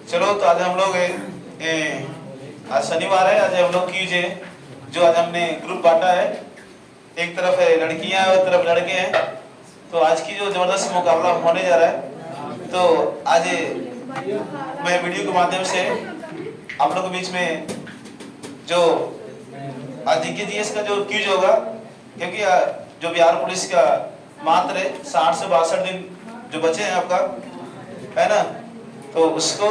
चलो तो आज हम लोग आज शनिवार है, आज हम लोग क्यूज है जो आज हमने ग्रुप बांटा है, एक तरफ है लड़कियां और एक तरफ लड़के हैं। तो आज की जो जबरदस्त मुकाबला होने जा रहा है, तो आज मैं वीडियो के माध्यम से आप लोगों के बीच में जो आज जीके का जो क्यूज होगा, क्योंकि जो बिहार पुलिस का मात्र 60 से 62 दिन जो बचे हैं आपका, है ना, तो उसको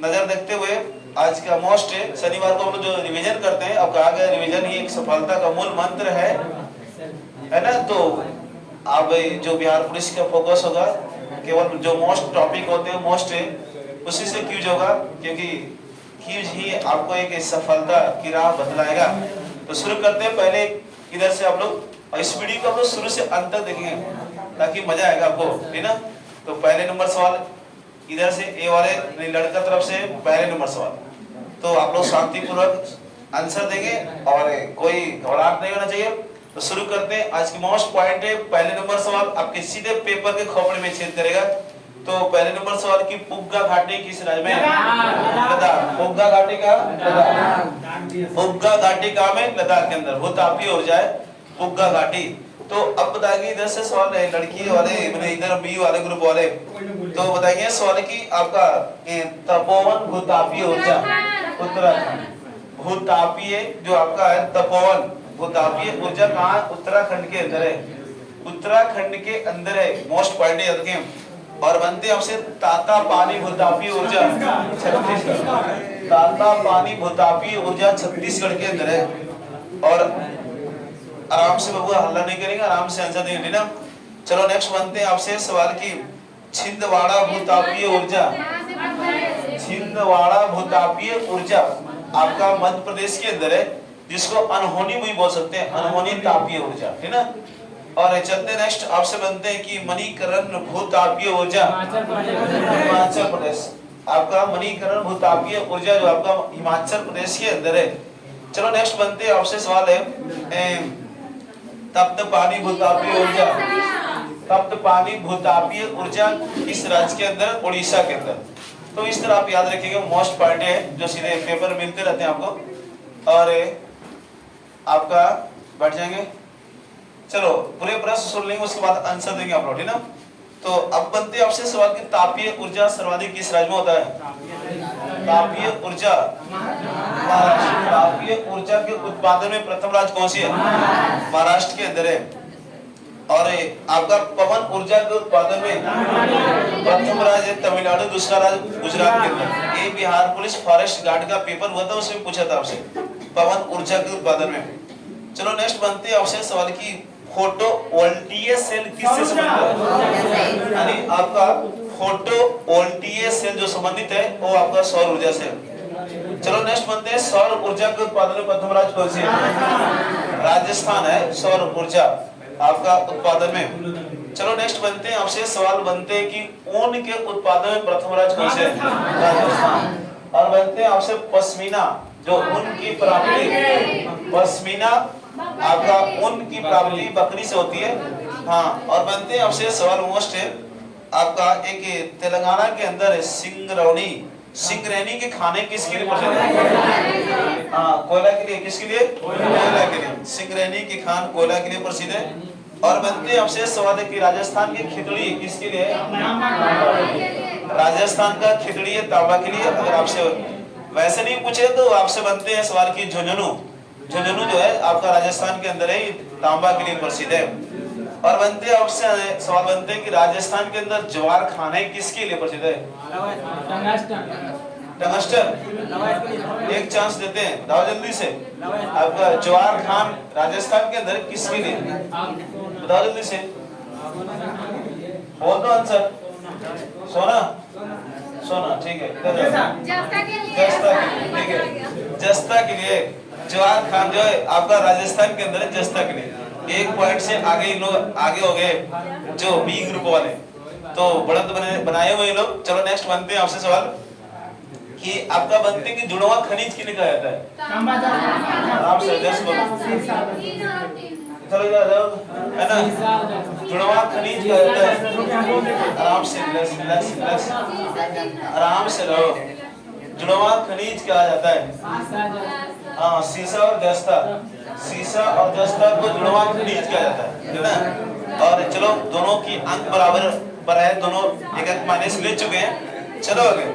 नजर देखते हुए आज का मोस्ट शनिवार को हम लोग जो रिवीजन करते हैं, अब कहा गया रिवीजन ही एक सफलता का मूल मंत्र है ना। तो अब जो बिहार पुलिस का फोकस होगा केवल जो मोस्ट टॉपिक होते हैं मोस्ट उसी से क्यूज होगा, क्योंकि क्यूज ही आपको एक सफलता की राह बतलाएगा। तो शुरू करते हैं, पहले इधर से आप लोग, और इस वीडियो को आप लोग शुरू से अंत तक देखेंगे ताकि मजा आएगा आपको, ठीक ना। तो पहले नंबर सवाल इधर से ए वाले लड़का तरफ से पहले नंबर सवाल, तो आप लोग शांतिपूर्वक आंसर देंगे और कोई घबराहट नहीं होना चाहिए। तो शुरू करते हैं। आज की मोस्ट पॉइंट है, पहले नंबर सवाल आपके सीधे पेपर के खोपड़े में छेद करेगा। तो पहले नंबर सवाल की पुग्गा घाटी किस राज्य में? लद्दाख। पुग्गा घाटी का पुग्गा घाटी का में लद्दाख के अंदर भूतापीय ऊर्जा है पुग्गा घाटी। तो अब बताइए इधर से सवाल है लड़की वाले, मैंने इधर बी वाले ग्रुप वाले, तो बताइए सवाल की आपका तपोवन भूतापीय ऊर्जा उत्तराखंड, भूतापीय जो आपका है तपोवन भूतापीय ऊर्जा कहाँ? उत्तराखंड के अंदर है, उत्तराखंड के अंदर है। मोस्ट पॉइंट याद रखें। और बनते आपसे ताता पानी भूतापीय ऊर्जा छत्तीसगढ़, ताता पानी भूतापीय ऊर्जा छत्तीसगढ़ के अंदर है। और आराम से बबुआ हल्ला नहीं करेंगे, आराम से आंसर देंगे ना। चलो नेक्स्ट बनते हैं आपसे सवाल की छिंदवाड़ा भूतापीय ऊर्जा, छिंदवाड़ा भूतापीय ऊर्जा आपका मध्य प्रदेश के अंदर है, जिसको अनहोनी भी बोल सकते हैं, अनहोनी तापीय ऊर्जा, है ना। और चलते नेक्स्ट आपसे बनते हैं कि मणिकरण भूतापीय ऊर्जा हिमाचल प्रदेश, आपका मणिकरण भूतापीय ऊर्जा जो आपका हिमाचल प्रदेश के अंदर है। चलो नेक्स्ट बनते हैं आपसे सवाल है तप्त पानी भूतापीय ऊर्जा, तप्त पानी भूतापीय ऊर्जा इस राज्य के अंदर? उड़ीसा के अंदर। तो इस तरह आप याद रखिएगा, मोस्ट पॉइंट है जो सीधे पेपर मिलते रहते हैं आपको, और आपका बैठ जाएंगे। चलो पूरे प्रश्न सुन लेंगे, उसके बाद आंसर देंगे आप लोग, ठीक ना। तो अब बनते हैं आपसे सवाल की तापीय ऊर्जा सर्वाधिक किस राज्य में होता है? तापीय ऊर्जा महाराष्ट्र, तापीय ऊर्जा के उत्पादन में प्रथम राज्य कौन सी है? महाराष्ट्र के अंदर है। और आपका पवन ऊर्जा के उत्पादन में प्रथम राज्य तमिलनाडु, दूसरा राज्य गुजरात के अंदर। ये बिहार पुलिस फॉरेस्ट गार्ड का पेपर हुआ था, उसमें पूछा था आपसे पवन ऊर्जा के उत्पादन में। चलो नेक्स्ट बनते हैं आपसे सवाल की फोटो वोल्टीय सेल किससे संबंधित है? यानी आपका फोटो वोल्टीय सेल जो संबंधित है वो आपका सौर ऊर्जा से। चलो नेक्स्ट बनते हैं सौर ऊर्जा के उत्पादन में प्रथम राज्य कौन सी है? राजस्थान है सौर ऊर्जा आपका उत्पादन में। चलो नेक्स्ट बनते हैं आपसे सवाल बनते हैं कि ऊन के उत्पादन में प्रथम राज्य कौन से है? राजस्थान। और बनते हैं आपसे पश्मीना जो ऊन की प्राप्ति, पश्मीना आपका ऊन की प्राप्ति बकरी से होती है। हाँ, और बनते हैं आपसे सवाल मोस्ट है आपका एक तेलंगाना के अंदर सिंगरौनी, सिंगरैनी के खाने किसके लिए प्रसिद्ध है? हाँ, कोयला के लिए। किसके लिए? कोयला के लिए। सिंगरैनी की खान कोयला के लिए प्रसिद्ध है। और बनते हैं आपसे सवाल है कि राजस्थान की खिचड़ी किसके लिए? राजस्थान का खिचड़ी है तांबा के लिए। अगर आपसे वैसे नहीं पूछे तो आपसे बनते हैं सवाल की झुंझुनू, झुंझुनू जो है आपका राजस्थान के अंदर है, तांबा के लिए प्रसिद्ध है। और बनते हैं आपसे सवाल बनते हैं कि राजस्थान के अंदर ज्वार खाने किसके लिए प्रसिद्ध है? टंगस्टन। एक चांस देते हैं, दाओ जल्दी से। आपका ज्वार खान राजस्थान के अंदर किसके लिए? बताओ जल्दी से, बोल दो आंसर। सोना, सोना, ठीक है। जस्ता के लिए, ठीक है, जस्ता के लिए। ज्वार खान जो है आपका राजस्थान के अंदर है, जस्ता के लिए। एक पॉइंट से आगे इन लोग आगे हो गए जो बी ग्रुप वाले, तो बढ़त बनाए हुए लोग। चलो नेक्स्ट बनते हैं आपसे सवाल कि आपका बनते कि जुड़वा खनिज किन्हें कहा जाता है? आप सजेस्ट करो। चलो है ना, जुड़वा खनिज कहता है। आराम से रिलैक्स रिलैक्स रिलैक्स, आराम से रहो। जुड़वा खनिज कहा जाता है। हाँ, सीसा और जस्ता, सीसा और जस्ता को जुड़वा खनिज कहा जाता है ना। और चलो दोनों की अंक बराबर पर है, दोनों एक एक माइनस ले चुके हैं। चलो आगे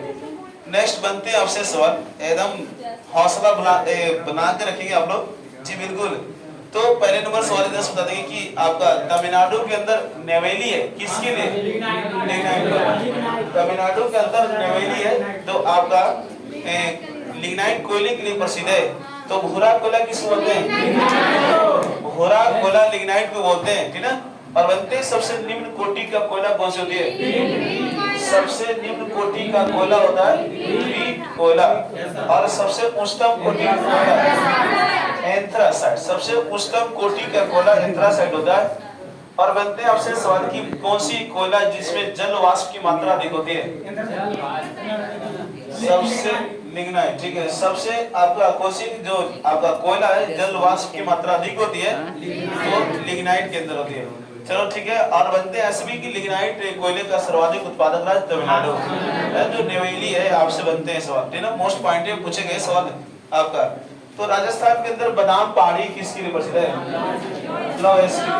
नेक्स्ट बनते हैं आपसे सवाल, एकदम हौसला बना के रखेंगे आप लोग जी बिल्कुल। तो पहले नंबर सवाल इधर से बता देंगे कि आपका तमिलनाडु के अंदर नेवेली है, किसके लिए? तमिलनाडु के अंदर नेवेली है, तो आपका लिग्नाइट कोयले के लिए प्रसिद्ध है। तो भूरा कोयला किसको बोलते हैं? भूरा कोयला लिग्नाइट को बोलते हैं, ठीक ना। और बनते हैं सबसे निम्न कोटि का कोयला कौन सी होती है? सबसे निम्न कोटि का कोयला होता है लीड कोयला। और सबसे उच्चतम कोटि का कोयला एंथ्रासाइट, सबसे उच्चतम कोटि का कोयला एंथ्रासाइट होता है। और बनते हैं आपसे सवाल की कौन सी कोयला जिसमें जल वाष्प की मात्रा अधिक होती है? सबसे लिग्नाइट, ठीक है। सबसे आपका कोशिक जो आपका कोयला है जल वाष्प की मात्रा अधिक होती है तो लिग्नाइट के अंदर होती है। चलो ठीक है। और बनते हैं ऐसे भी कि लिग्नाइट कोयले का सर्वाधिक उत्पादक राज्य तमिलनाडु है, जो नेवेली है। आपसे बनते हैं सवाल, ठीक है ना, मोस्ट पॉइंट पूछे गए सवाल आपका। तो राजस्थान के अंदर बादाम पहाड़ी किसके लिए प्रसिद्ध है? लॉवेस की।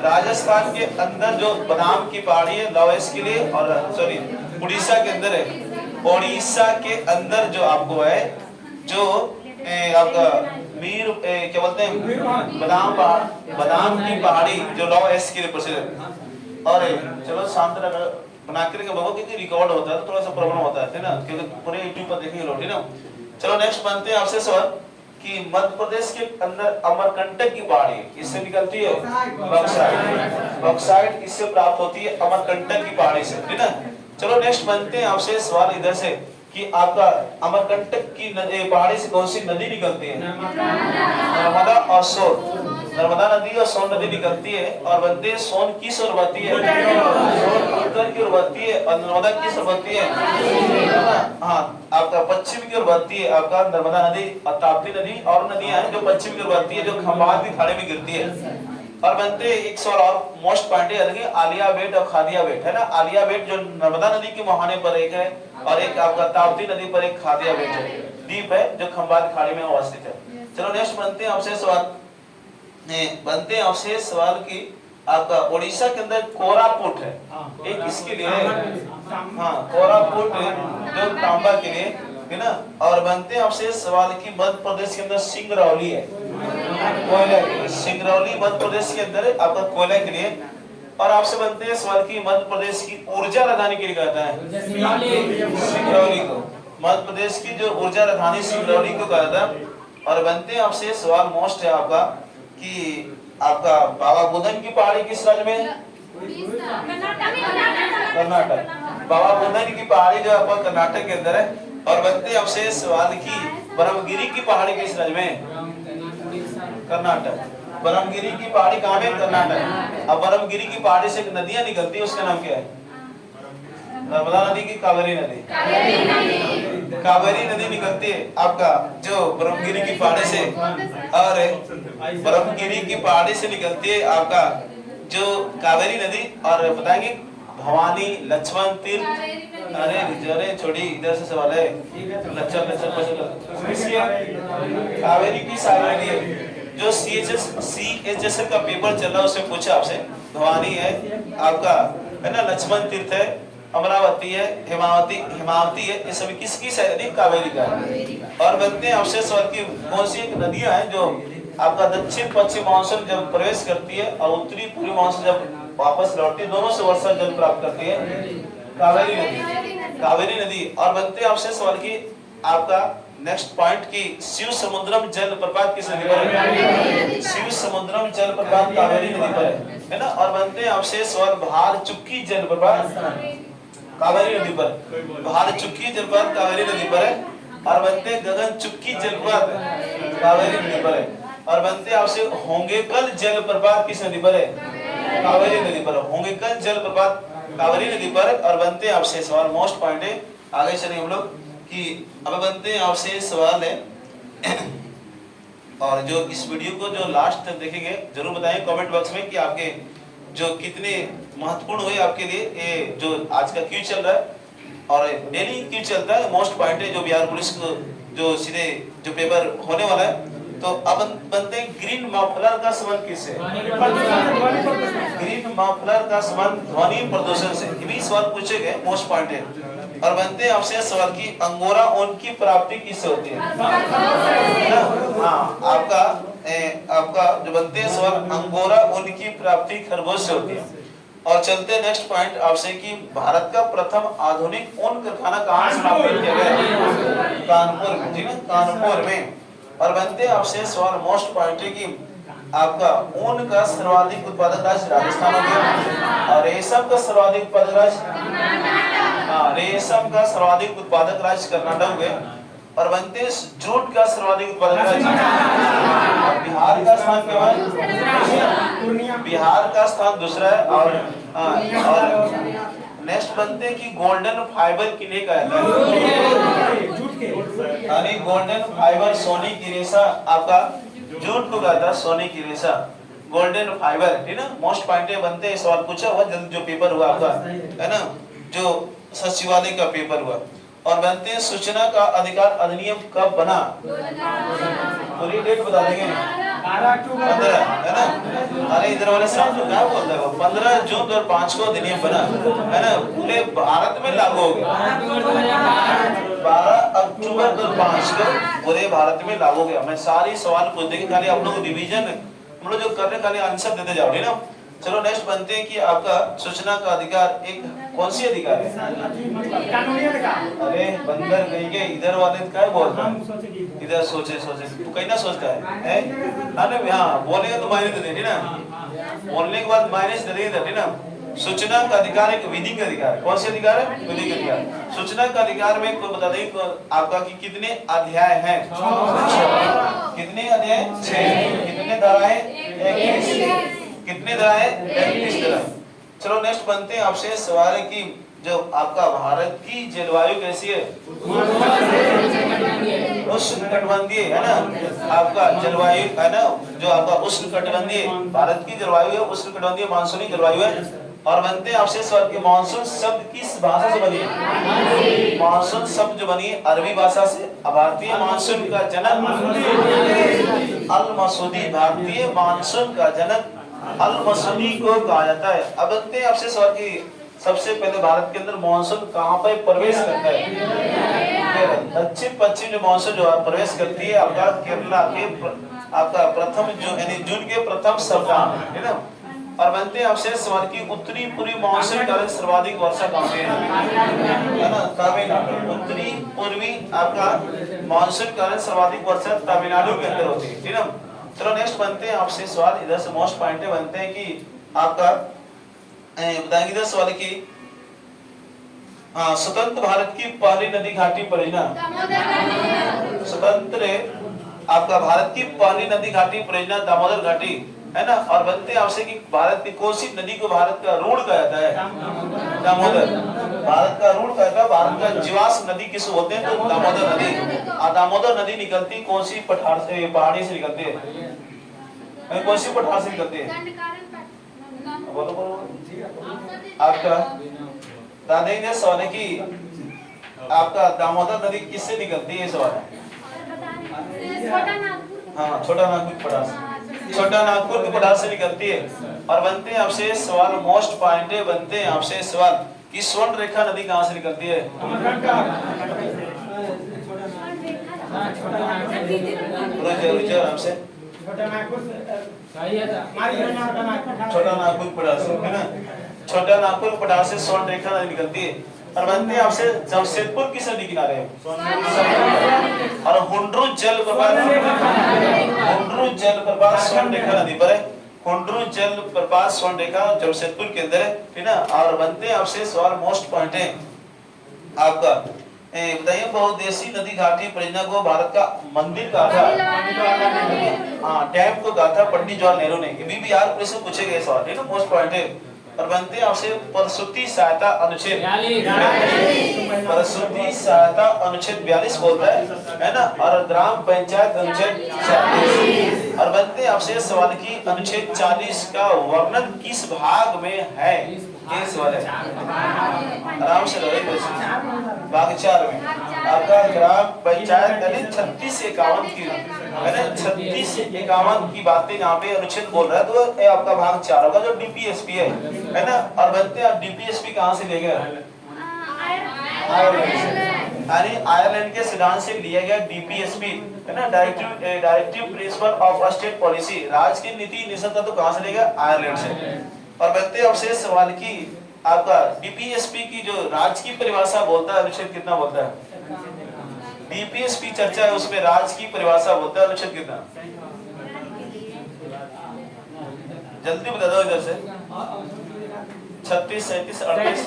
राजस्थान के अंदर जो बादाम की पहाड़ी है लॉवेस के लिए, और सॉरी उड़ीसा के अंदर है। उड़ीसा के अंदर जो आपको है जो आपका मीर क्या बोलते हैं बादाम की पहाड़ी जो लॉवेस के लिए प्रसिद्ध है। और चलो शांत बना के क्योंकि रिकॉर्ड होता है तो थोड़ा सा प्रॉब्लम होता है ना, क्योंकि पूरे यूट्यूब पर देखेंगे लोग, ठीक ना। चलो नेक्स्ट बनते हैं आपसे सवाल कि मध्य प्रदेश के अंदर अमरकंटक की पहाड़ी इससे निकलती है बॉक्साइट। बॉक्साइट इससे प्राप्त होती है अमरकंटक की पहाड़ी से, ठीक ना। चलो नेक्स्ट बनते हैं आपसे सवाल इधर से कि आपका अमरकंटक की पहाड़ी से कौन सी नदी निकलती है? नर्मदा और सोन। नर्मदा नदी और सोन नदी निकलती है। और बनते हैं सोन किस ओर बहती है? सोन उत्तर की ओर बहती है। और नर्मदा किस ओर बहती है? हाँ, आपका पश्चिम की ओर बहती है आपका नर्मदा नदी। और ताप्ती नदी और नदियां हैं जो पश्चिम की ओर बहती है, जो खंभात की खाड़ी में गिरती है। और बनते एक सवाल और मोस्ट पॉइंट है आलिया बेट और खादिया बेट, है ना। आलिया बेट जो नर्मदा नदी के मुहाने पर एक है, और एक आपका ताप्ती नदी पर एक खादिया बेट है, द्वीप है जो खंभात खाड़ी में अवस्थित है। चलो नेक्स्ट बनते हैं आपसे सवाल, बनते हैं आपसे सवाल की आपका उड़ीसा के अंदर कोरापुट है, एक किसके लिए है? हाँ, कोरापुट जो तांबा के लिए, है ना। और बनते हैं आपसे सवाल की मध्य प्रदेश के अंदर सिंगरौली है, कोयला के लिए। सिंगरौली मध्य प्रदेश के अंदर आपका कोयला के लिए। और आपसे बनते हैं सवाल की मध्य प्रदेश की ऊर्जा राजधानी के लिए कहता है सिंगरौली को। मध्य प्रदेश की जो ऊर्जा राजधानी सिंगरौली को कहता है। और बनते हैं आपसे सवाल मोस्ट है आपका कि आपका बाबा बुदन की पहाड़ी किस राज्य में है? कर्नाटक। बाबा बुदन की पहाड़ी जो आपका कर्नाटक के अंदर है। और बनते हैं आपसे सवाल की ब्रह्मगिरी की पहाड़ी किस राज्य में? कर्नाटक। ब्रह्मगिरी की पहाड़ी कहाँ है? कर्नाटक। अब ब्रह्मगिरी की पहाड़ी से नदियां निकलती है, उसका नाम क्या है? नर्मदा नदी की कावेरी नदी। कावेरी नदी निकलती है आपका जो ब्रह्मगिरी की पहाड़ी से। और ब्रह्मगिरी की पहाड़ी से निकलती है आपका जो कावेरी नदी। और बताएंगे भवानी लक्ष्मण तीर्थ। अरे छोड़ी, इधर से सवाल है कावेरी की सागर है जो CHS का पेपर चल रहा है, उसमें पूछा आपसे। भवानी है आपका, है ना, लक्ष्मण तीर्थ है, अमरावती है, हिमावती है, ये सभी किसकी नदी? कावेरी का है। और बनते हैं आपसे सवाल की कौन सी एक नदियां हैं जो आपका दक्षिण पश्चिम मानसून जब प्रवेश करती है और उत्तरी पूर्वी मानसून जब वापस लौटती है, दोनों से वर्षा जल प्राप्त करती है? कावेरी नदी। कावेरी नदी। और बनते हैं आपसे सवाल की आपका नेक्स्ट पॉइंट की शिव समुद्रम जलप्रपात किस नदी पर है? शिव समुद्रम जलप्रपात कावेरी नदी पर है ना। और बनते हैं आपसे सवाल भार चुक्की जलप्रपात कावेरी नदी पर। भार चुक्की जलप्रपात कावेरी नदी पर है। और बनते हैं गगन चुक्की जलप्रपात कावेरी नदी पर है। और बनते हैं आपसे होंगेकल जलप्रपात किस नदी पर है? कावेरी नदी पर। होंगेकल जलप्रपात कावेरी नदी पर। और बनते हैं आपसे सवाल मोस्ट पॉइंट है, आगे चलेंगे हम लोग कि अब बनते हैं आपसे सवाल है। और जो इस वीडियो को जो लास्ट तक देखेंगे जरूर बताएं कमेंट बॉक्स में कि आपके जो कितने महत्वपूर्ण हुए आपके लिए ये जो आज का क्विज चल रहा है। और डेली क्यों चलता है मोस्ट पॉइंट है जो बिहार पुलिस को जो सीधे जो पेपर होने वाला है। तो अब बनते हैं ग्रीन मफलर का संबंध किससे? ग्रीन मफलर का संबंध ध्वनि प्रदूषण से। ये भी सवाल पूछे गए, मोस्ट पॉइंट है। और बनते हैं आपसे सवाल की अंगोरा ऊन की प्राप्ति किससे होती है? हाँ, आपका जो बनते हैं सवाल अंगोरा ऊन की प्राप्ति खरगोश से होती है। और चलते हैं नेक्स्ट पॉइंट आपसे कि भारत का प्रथम आधुनिक ऊन कारखाना कहाँ स्थापित किया गया? कानपुर में, ठीक है, कानपुर में। और बनते हैं आपसे सवाल मोस्ट पॉइंट है कि आपका ऊन का सर्वाधिक उत्पादक राज्य राजस्थान हो गया और रेशम का सर्वाधिक उत्पादक राज्य रेशम का सर्वाधिक उत्पादक राज्य कर्नाटक हो गया। और बनते हैं जूट का सर्वाधिक उत्पादक राज्य और बिहार का स्थान क्या है? बिहार का स्थान दूसरा है। और नेक्स्ट बनते हैं कि गोल्डन फाइबर किन्हें कहता है? यानी गोल्डन फाइबर सोने की रेशा आपका जूट को कहता है, सोने की रेशा गोल्डन फाइबर, ठीक ना। मोस्ट पॉइंट बनते हैं, सवाल पूछा हुआ जल्द जो पेपर हुआ आपका है ना, जो सचिवालय का पेपर हुआ। और बनते हैं सूचना का अधिकार अधिनियम कब बना? पूरी डेट बता देंगे, 15 है ना। अरे इधर वाले साहब क्या बोलता है वो 15 जून 2005 को अधिनियम बना है ना, पूरे भारत में लागू हो गया। 12 अक्टूबर 2005 को पूरे भारत में लागू हो गया। मैं सारी सवाल पूछ देंगे, खाली आप लोग रिवीजन हम लोग जो कर रहे खाली आंसर देते जाओ, ठीक ना। चलो नेक्स्ट बनते हैं कि आपका सूचना का अधिकार एक कौन सी अधिकार है? अरे बंदर कहीं के इधर वाले क्या बोलते हैं? इधर सोचे तू कहीं ना सोचता है? अरे हाँ, बोलेगा तो मायने दे ना, बोलने के बाद मायने दे देंगे ना। सूचना का अधिकार एक विधिक अधिकार, कौन सी अधिकार है? विधिक अधिकार। सूचना का अधिकार में को बता दें आपका कि कितने अध्याय हैं? कितने अध्याय? 6। कितने धाराएं? 21। कितने धाराएं? 33 धाराएं। चलो नेक्स्ट बनते हैं आपसे सवाल की जो आपका भारत की जलवायु कैसी है? उष्णकटिबंधीय है ना, आपका जलवायु है ना, जो आपका उष्णकटिबंधीय भारत की जलवायु है, उष्णकटिबंधीय मानसूनी जलवायु है। और बनते हैं आपसे सवाल की मानसून शब्द किस भाषा से बनी है? मानसून शब्द जो बनी है अरबी भाषा से। भारतीय मानसून का जनक अल मसूदी, भारतीय मानसून का जनक अल मसूदी को कहा जाता है। अब बनते हैं आपसे सवाल की सबसे पहले भारत के अंदर मानसून कहाँ पर प्रवेश करता है? दक्षिण पश्चिम जो मानसून जो प्रवेश करती है आपका केरला के आपका प्रथम जो यानी जून के प्रथम सप्ताह में, है ना। और बनते हैं आपसे सवाल की उत्तरी पूर्वी मानसून कारण सर्वाधिक वर्षा कहाँ पे है ना? तमिलनाडु। उत्तरी पूर्वी आपका मानसून कारण सर्वाधिक वर्षा तमिलनाडु के अंदर होती है, ठीक है। चलो नेक्स्ट बनते हैं आपसे सवाल, इधर से मोस्ट पॉइंट बनते हैं कि आपका बताएंगे इधर सवाल की स्वतंत्र भारत की पहली नदी घाटी परियोजना। स्वतंत्र आपका भारत की पहली नदी घाटी परियोजना दामोदर घाटी है ना। और बनते हैं आपसे कि भारत की कोसी नदी को भारत का रूढ़ कहा जाता है, दामोदर। भारत का रूढ़ कहता है, भारत का जीवाश्म नदी किस बोलते हैं? तो दामोदर नदी। और दामोदर नदी निकलती कोसी पठार से, पहाड़ी से निकलती है, कोसी पठार से निकलती है। बोलो आपका दादा सवाल है कि आपका दामोदर नदी किससे निकलती है? सवाल हाँ, छोटा नागपुर पठार से, छोटा नागपुर के पठार से निकलती है। और बनते हैं आपसे सवाल मोस्ट पॉइंट बनते हैं आपसे सवाल कि स्वर्ण रेखा नदी कहाँ से निकलती है? हमसे छोटा नागपुर पठार से, है ना। छोटा नागपुर पठार से स्वर्ण रेखा नदी निकलती है। और बनते हैं आपसे जमशेदपुर किस नदी किनारे है? और हुंड्रू जलप्रपात, हुंड्रू जलप्रपात स्वर्ण रेखा नदी पर है। हुंड्रू जलप्रपात स्वर्ण रेखा जमशेदपुर के अंदर है, ठीक ना। और बनते हैं आपसे सवाल मोस्ट पॉइंट है आपका बताइए बहुउद्देशीय नदी घाटी परियोजना को भारत का मंदिर कहा था, हाँ डैम को कहा था पंडित जवाहरलाल नेहरू ने। ये भी यार पुलिस से पूछे गए सवाल, ठीक ना, मोस्ट पॉइंट है। और बनते हैं आपसे प्रसूति सहायता अनुच्छेद, प्रसूति सहायता अनुच्छेद 42 बोलता है ना। और ग्राम पंचायत अनुच्छेद 46। और बनते हैं आपसे सवाल की अनुच्छेद 40 का वर्णन किस भाग में है? ये सवाल है, आराम से रहो। भाग 4 में आपका ग्राम पंचायत यानी 3651 की है ना, 3651 की बातें यहाँ पे अनुच्छेद बोल रहा है, तो ये आपका भाग 4 होगा जो डीपीएसपी है ना। और बनते हैं आप डीपीएसपी कहाँ से ले गए? यानी आयरलैंड के सिद्धांत से लिया गया डीपीएसपी है ना, directive principle of state policy, राज्य की नीति निषेध तो कहां से लेगा? आयरलैंड से। और बनते हैं आपसे सवाल की आपका डीपीएसपी की जो राज्य की परिभाषा बोलता है अनुच्छेद कितना बोलता है? डीपीएसपी चर्चा है उसमें राज्य की परिभाषा बोलता है अनुच्छेद कितना? जल्दी बता दो इधर से। 36, 37, 38,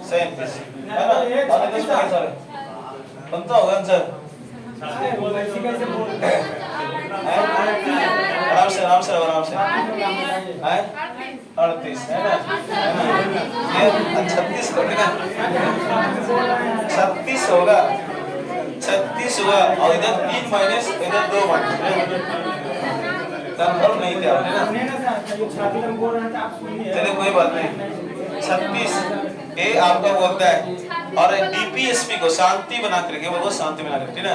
37 है ना। और इधर से सारे बनता होगा आंसर। आराम से आराम से है 38 है ना, ये 36 होगा, 36 होगा, 36 हुआ। और इधर 3 माइनस इधर 2 माइनस कंफर्म नहीं थे आपने ना, चलिए कोई बात नहीं। 36 ए आपका बोलता है। और डीपीएसपी को शांति बना करके वो शांति बना करके ना।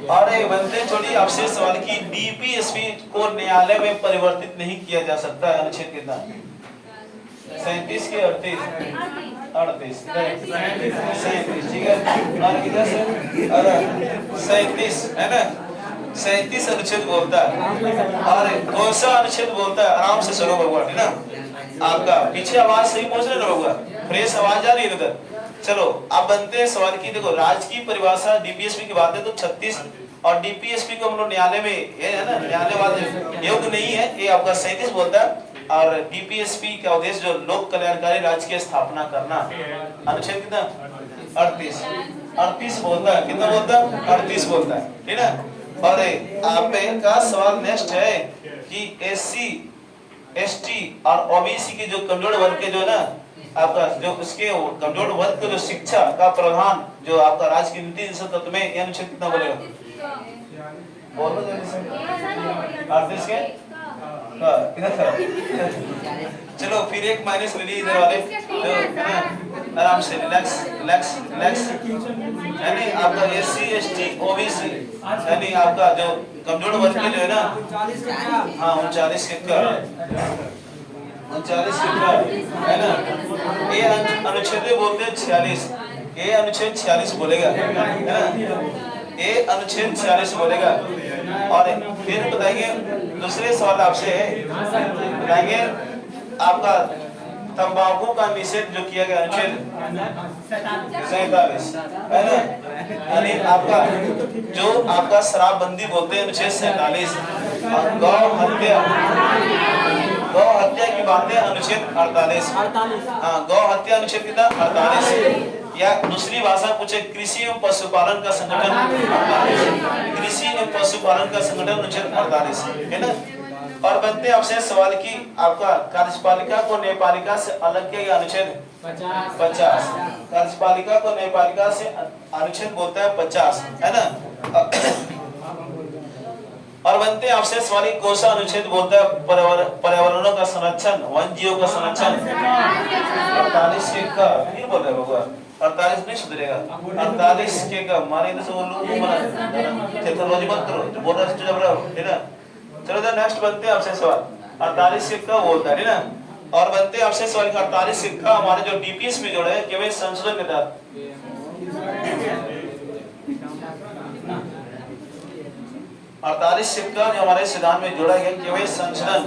और बनते छोड़ी आपसे सवाल की डीपीएसपी को न्यायालय में परिवर्तित नहीं किया जा सकता है, अनुच्छेद कितना? 37 के 38 ठीक है। और किधर से? 37 है ना, 37 अनुच्छेद बोलता है। और कौन सा अनुच्छेद बोलता है? आराम से सुनो भगवान है ना, आपका पीछे आवाज सही पहुंच रहा होगा, फ्रेश आवाज आ रही है इधर। चलो आप बनते हैं सवाल की। देखो राज्य की परिभाषा डीपीएसपी की बात है तो 36, और डीपीएसपी को हम लोग न्यायालय में ये है ना, न्यायालयवाद योग्य नहीं है, ये आपका 37 बोलता है। और डीपीएसपी का उद्देश्य जो लोक कल्याणकारी राज्य की स्थापना करना, अनुच्छेद कितना? 38 बोलता है। कितना बोलता है? 38 बोलता है, ठीक है। और आप का सवाल नेक्स्ट है कि एससी, एसटी और ओबीसी के जो कमजोर वर्ग के जो है ना आपका जो उसके कमजोर वर्ग को जो शिक्षा का प्रावधान जो आपका राज्य की नीति तत्व में ये अनुच्छेद कितना बोलेगा? बोलो जल्दी से। 38 के चलो फिर एक माइनस ले लीजिए इधर वाले, तो आराम से रिलैक्स रिलैक्स रिलैक्स। यानी आपका एससी, एसटी, ओबीसी यानी आपका जो कमजोर वर्ग के जो है ना, हाँ 39 के का है ना, ये अनुच्छेद बोलते हैं 46, ये अनुच्छेद 46 बोलेगा है ना, ये अनुच्छेद 46 बोलेगा। और फिर बताएंगे दूसरे सवाल आपसे बताएंगे आपका तंबाकू का निषेध जो किया गया अनुच्छेद 47 है ना, यानी आपका जो आपका शराबबंदी बोलते हैं अनुच्छेद 47। और गौ हत्या की बातें अनुच्छेद 48। हाँ गौ हत्या अनुच्छेद कितना? 48। या दूसरी भाषा पूछे कृषि एवं पशुपालन का संगठन 48, कृषि एवं पशुपालन का संगठन अनुच्छेद 48 है ना। और बनते आपसे सवाल की आपका कार्यपालिका को न्यायपालिका से अलग किया गया अनुच्छेद 50। कार्यपालिका को न्यायपालिका से अनुच्छेद बोलता है 50 है ना। और बनते आपसे सवाल की कौन सा अनुच्छेद बोलता है पर्यावरणों का संरक्षण, वन जीवों का संरक्षण? 48 के का नहीं बोल रहे होगा, 48 नहीं सुधरेगा, 48 के का मारे इधर से बोलो टेक्नोलॉजी मत करो, जो बोल रहा है जब रहा है ना। चलो तो नेक्स्ट बनते हैं आपसे सवाल 48 के का बोलता है ना। और बनते हैं आपसे सवाल 48 के का हमारे जो डीपीएस में जोड़ा है केवल संशोधन के तहत 48 सिक्का जो हमारे सिद्धांत में जोड़ा गया केवल संशोधन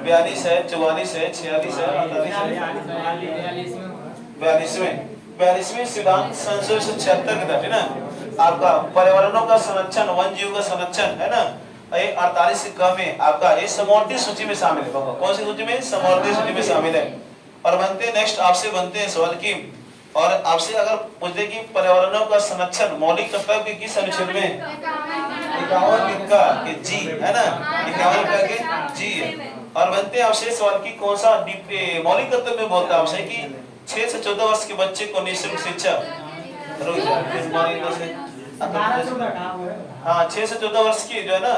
42 है, 44 है, 46 है, 48 है, 42वें सिद्धांत संशोधन 76 के तहत है ना आपका पर्यावरणों का संरक्षण, वन जीव का संरक्षण है ना। 48 सिक्का में आपका ये समवर्ती सूची में शामिल है। कौन सी सूची में? समवर्ती सूची में शामिल है। और बनते नेक्स्ट आपसे बनते हैं सवाल की। और आपसे अगर पूछे कि पर्यावरणों का संरक्षण मौलिक कर्तव्य के किस अनुच्छेद में? 51 का के जी है ना, 51 का के जी है। और बनते हैं आपसे सवाल की कौन सा मौलिक कर्तव्य में बोलता है आपसे कि 6 से 14 वर्ष के बच्चे को निःशुल्क शिक्षा। हाँ 6 से 14 वर्ष की जो है ना,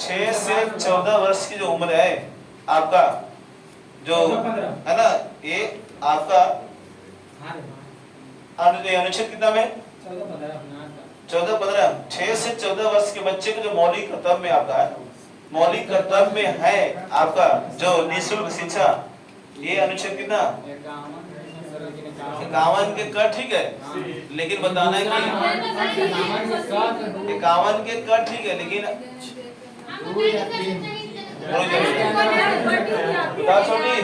6 से 14 वर्ष की जो उम्र है आपका जो है ना, ये आपका अनुच्छेद कितना में 14-15 6 से 14 वर्ष के बच्चे को जो मौलिक कर्तव्य में आपका है, मौलिक कर्तव्य में है आपका जो निःशुल्क शिक्षा, ये अनुच्छेद कितना 51 के कर, ठीक है। लेकिन बताना है कि 51 के कर, ठीक है, लेकिन छोटी,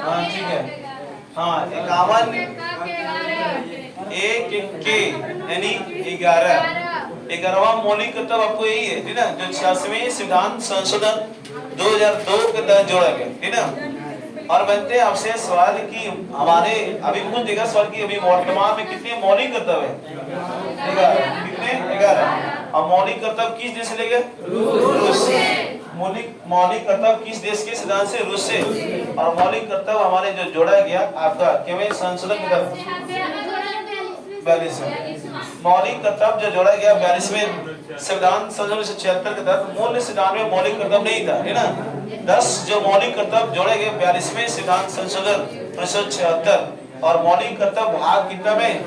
हाँ ठीक है, हाँ 51 एक के यानी 11वां मौलिक कर्तव्य आपको यही है, ठीक ना, जो 86वें संविधान संशोधन 2002 के तहत जोड़ा गया, ठीक ना। और बनते हैं आपसे सवाल की हमारे अभी कुछ जगह सवाल की अभी वर्तमान में कितने मौलिक कर्तव्य है? 11। कितने? 11। और मौलिक कर्तव्य किस देश से ले गए? रूस से। मौलिक कर्तव्य किस देश के सिद्धांत से? रूस से। और मौलिक कर्तव्य हमारे जो जोड़ा गया आपका केवल संशोधन के तहत 42। मौलिक कर्तव्य जो जोड़ा गया 42वें संविधान संशोधन 76 के तहत मूल सिद्धांत में मौलिक कर्तव्य नहीं था, है ना। 10 जो मौलिक कर्तव्य जोड़े गए 42वें संविधान संशोधन 1976 और मौलिक कर्तव्य भाग कितना में?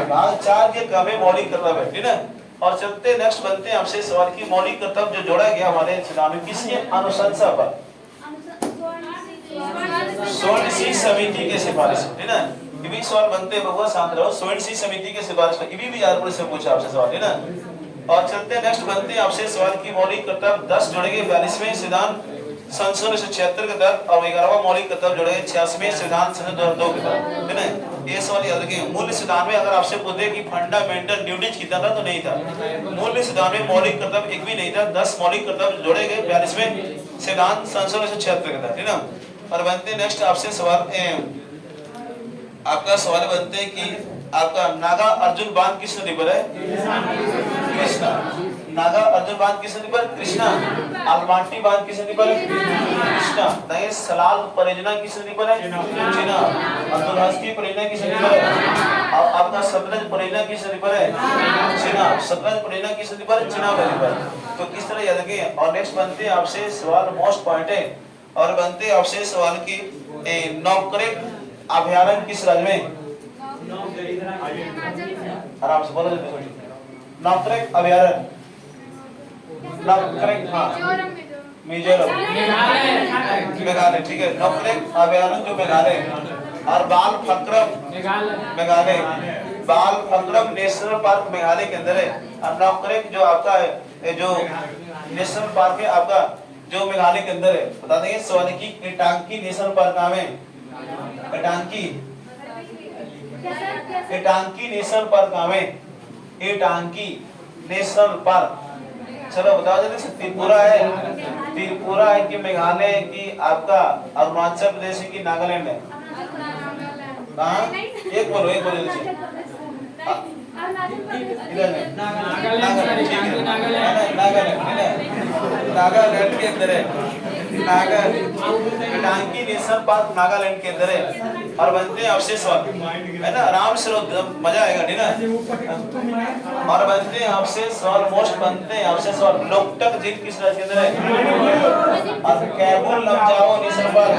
भाग 4 के क्रम में मौलिक कर्तव्य है, ठीक है। और चलते नेक्स्ट बनते हैं आपसे सवाल की मौलिक कर्तव्य जो जोड़ा गया हमारे संविधान में किसके अनुशंसा पर? स्वर्ण शीर्ष समिति के सिफारिश, है ना। ये भी सवाल बनते हैं, बहुत शांत रहो। स्वर्ण शीर्ष समिति के सिफारिश पर ये भी यार से पूछा आपसे सवाल, है ना। और चलते नेक्स्ट बनते हैं आपसे सवाल की मौलिक कर्तव्य 10 जोड़ेंगे 42वें संविधान संशोधन 76 के तहत और 11वां मौलिक कर्तव्य जोड़ेंगे 86वें संविधान संशोधन 2002 के तहत, है ना। ये सवाल याद रखें। मूल सिद्धांत में अगर आपसे पूछे कि फंडामेंटल ड्यूटीज कितना था, तो नहीं था। मूल सिद्धांत में मौलिक कर्तव्य एक भी नहीं था। 10 मौलिक कर्तव्य जोड़े गए 42वें संविधान संशोधन 76 के तहत, है ना। और बनते नेक्स्ट आपसे सवाल आपका सवाल बनते हैं कि आपका नागा अर्जुन बांध किस नदी पर है? कृष्णा। नागा अर्जुन बांध किस नदी पर? कृष्णा। अलमाटी बांध किस नदी पर है? कृष्णा। ताकि सलाल परियोजना किस नदी पर है? चीना। अब्दुल हस्ती परियोजना किस नदी पर है? और आपका सतलज परियोजना किस नदी पर है? चीना। सतलज परियोजना किस नदी पर है? चीना नदी पर। तो किस तरह याद रखें। और नेक्स्ट बनते हैं आपसे सवाल मोस्ट पॉइंट है और बनते आपसे सवाल की नौकरेक अभयारण्य किस राज्य में? आराम से बोलो जल्दी। नौकरेक अभयारण्य, नौकरेक, हाँ मिजोरम, मेघालय, ठीक है। नौकरेक अभयारण्य जो मेघालय और बाल फक्रम मेघालय, बाल फक्रम नेशनल पार्क मेघालय के अंदर है। और नौकरेक जो आपका है जो नेशनल पार्क है आपका जो मेघालय के अंदर है। बता देंगे सवाल की केटांकी नेशनल पार्क नाम है। केटांकी नेशनल पार्क नाम है। केटांकी नेशनल पार्क। चलो बताओ जल्दी से। त्रिपुरा है कि मेघालय है कि आपका अरुणाचल प्रदेश है कि नागालैंड है? हाँ एक बोलो जल्दी से। नागालैंड के अंदर है। केटांकी नेशनल पार्क नागालैंड के अंदर है। और बनते हैं आपसे सवाल, है ना, आराम से मजा आएगा, ठीक ना। और बनते हैं आपसे सवाल मोस्ट बनते हैं आपसे सवाल लोकटक झील किस राज्य के अंदर है? और Keibul Lamjao national park,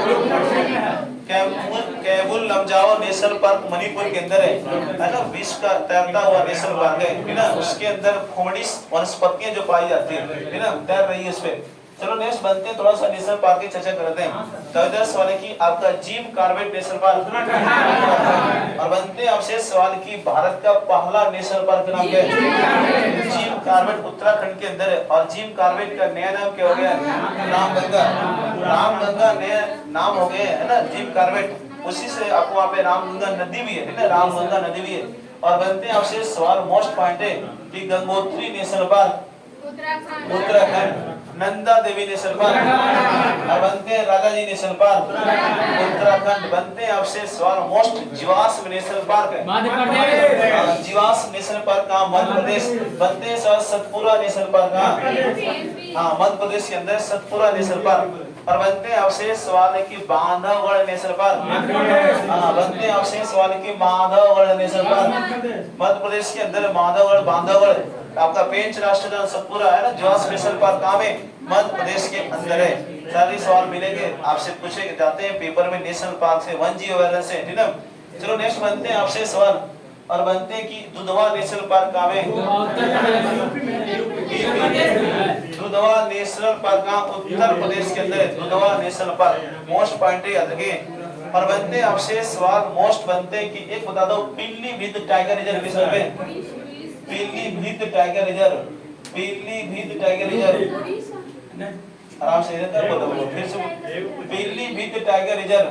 Keibul Lamjao national park Manipur के अंदर है ना। विश्व का तैरता हुआ नेशनल पार्क है ना। उसके अंदर खोमडिस वनस्पतियां जो पाई जाती है ना, तैर रही है उसपे। चलो नेक्स्ट बनते हैं थोड़ा सा नेशनल पार्क की चर्चा करते हैं। तो इधर सवाल है कि आपका जिम कॉर्बेट नेशनल पार्क। और बनते हैं आपसे सवाल की भारत का पहला नेशनल पार्क का नाम क्या है? जिम कॉर्बेट उत्तराखंड के अंदर है। और जिम कॉर्बेट का नया नाम क्या हो गया? रामगंगा नया नाम हो गया है ना, जिम कॉर्बेट। उसी से आपको वहाँ पे रामगंगा नदी भी है ना, रामगंगा नदी भी है। और बनते हैं आपसे सवाल मोस्ट पॉइंट है कि Gangotri national park Uttarakhand, Nanda Devi national park. और बनते हैं राजाजी नेशनल पार्क उत्तराखंड। बनते हैं आपसे सवाल मोस्ट जीवाश्म नेशनल पार्क है। जीवाश्म नेशनल पार्क कहाँ? मध्य प्रदेश। बनते हैं सवाल सतपुरा नेशनल पार्क कहाँ? हाँ मध्य प्रदेश के अंदर सतपुरा नेशनल पार्क। और बनते हैं आपसे सवाल है कि बांधवगढ़ नेशनल पार्क। हाँ बनते हैं आपसे सवाल है कि माधवगढ़ नेशनल पार्क मध्य प्रदेश के अंदर। बांधवगढ़ आपका पेंच राष्ट्रीय उद्यान सतपुरा है ना, ज्वास नेशनल पार्क कहाँ में, मध्य प्रदेश के अंदर है। सारे सवाल मिलेंगे आपसे पूछे जाते हैं पेपर में नेशनल पार्क से, वन जीव अभयारण्य से, ठीक है। चलो नेक्स्ट बनते हैं आपसे सवाल और बनते हैं कि दुधवा नेशनल पार्क कहाँ में, दुधवा नेशनल पार्क कहाँ, उत्तर प्रदेश के अंदर है Dudhwa national park. Most point याद रखिए। और बनते हैं आपसे सवाल मोस्ट बनते हैं कि एक बता दो पीलीभीत टाइगर रिजर्व किस में, Pilibhit tiger reserve, Pilibhit tiger reserve, आराम से बोलो फिर से, Pilibhit tiger reserve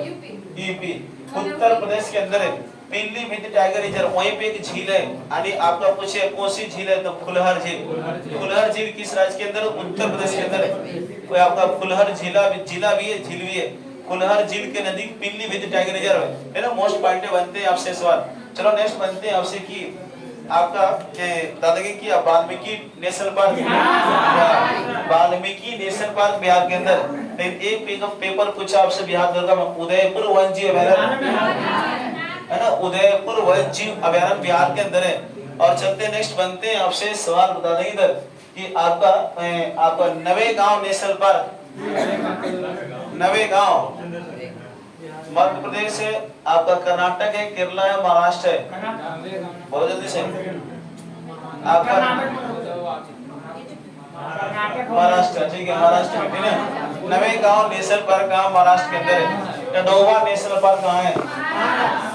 UP Uttar Pradesh के अंदर है पीलीभीत टाइगर रिजर्व। वहीं पे एक झील है यानी आपका पूछे कौन सी झील है तो फुलहर झील। फुलहर झील किस राज्य के अंदर, उत्तर प्रदेश के अंदर है। कोई आपका फुलहर जिला भी है, झील भी है। फुलहर झील के नजदीक पीलीभीत टाइगर रिजर्व है ना। मोस्ट पॉइंट बनते हैं आपसे सवाल। चलो नेक्स्ट बनते हैं आपसे कि आपका दादागी की Valmiki national park, Valmiki national park Bihar के अंदर। एक पेपर पूछा आपसे बिहार दुर्गा में, उदयपुर वन जीव अभयारण्य है ना, उदयपुर वन जीव अभयारण्य बिहार के अंदर है। और चलते नेक्स्ट बनते हैं आपसे सवाल बता देंगे इधर कि आपका नवेगांव नेशनल पार्क, नवेगांव मध्य प्रदेश है, आपका कर्नाटक है, केरला है, महाराष्ट्र है। बोलो जल्दी से। आपका महाराष्ट्र, ठीक है महाराष्ट्र में, ठीक है। नवेगांव नेशनल पार्क कहाँ, महाराष्ट्र के अंदर है। टडोवा नेशनल पार्क कहाँ है,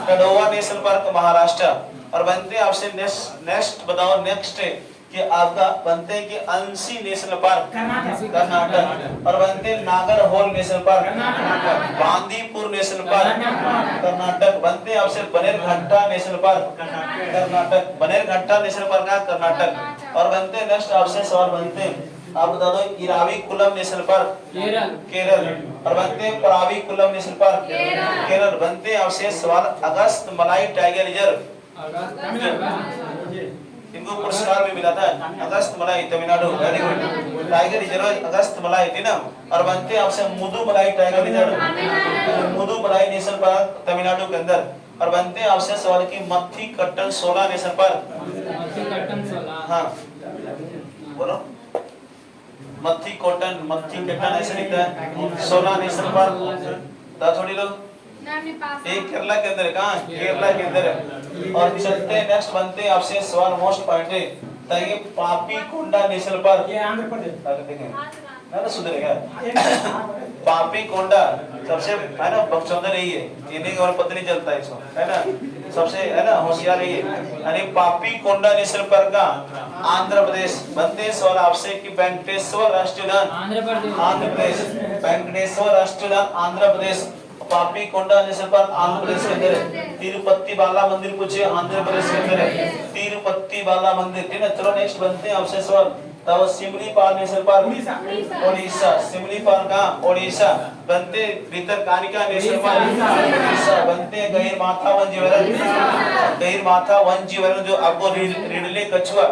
टडोवा नेशनल पार्क महाराष्ट्र। और बनते हैं आपसे नेक्स्ट बताओ नेक्स्ट है कि आपका बनते हैं कि अंशी नेशनल पार्क कर्नाटक। और बनते हैं Nagarhole national park, Bandipur national park Karnataka. बनते हैं आपसे Bannerghatta national park Karnataka, Bannerghatta national park Karnataka. और बनते हैं नेक्स्ट आपसे सवाल बनते हैं आप बता दो इराविकुलम नेशनल पार्क केरल। और बनते हैं पराविकुलम नेशनल पार्क केरल। बनते हैं आपसे सवाल अगस्त मलाई टाइगर रिजर्व, इनको पुरस्कार भी मिला था, Agasthyamalai Tamil Nadu, very good. Tiger reserve Agasthyamalai थी ना। और बनते हैं आपसे Mudumalai tiger reserve, Mudumalai national park Tamil Nadu के अंदर। और बनते हैं आपसे सवाल की Mathikettan Shola national park, हाँ बोलो मत्थी कट्टन ऐसे लिखता है, सोला नेशनल पार्क। थोड़ी लोग एक केरला के अंदर है, कहाँ केरला के अंदर है। और चलते हैं नेक्स्ट बनते हैं आपसे सवाल मोस्ट पॉइंट है ताकि पापी कोंडा नेशनल पार्क, ये आंध्र प्रदेश ना सुधरेगा। पापी कोंडा सबसे है ना बकचोदर यही है, इन्हीं का और पता नहीं चलता इसको है ना, सबसे है ना होशियार यही है। यानी पापी कोंडा नेशनल पार्क का आंध्र प्रदेश। बनते हैं सवाल आपसे कि वेंकटेश्वर राष्ट्रीय उद्यान आंध्र प्रदेश, वेंकटेश्वर राष्ट्रीय उद्यान आंध्र प्रदेश। पापी कोंडा नेशनल पार्क आंध्र प्रदेश के अंदर है। तिरुपति बाला मंदिर पूछे आंध्र प्रदेश के अंदर है, तिरुपति बाला मंदिर, ठीक है। चलो नेक्स्ट बनते हैं आपसे सवाल तब सिमलीपाल नेशनल पार्क ओडिशा, सिमलीपाल का ओडिशा। बनते भितरकनिका नेशनल पार्क ओडिशा। बनते गहिरमाथा वन जीव अभयारण्य, गहिरमाथा वन जीव अभयारण्य जो आपको रिडले कछुआ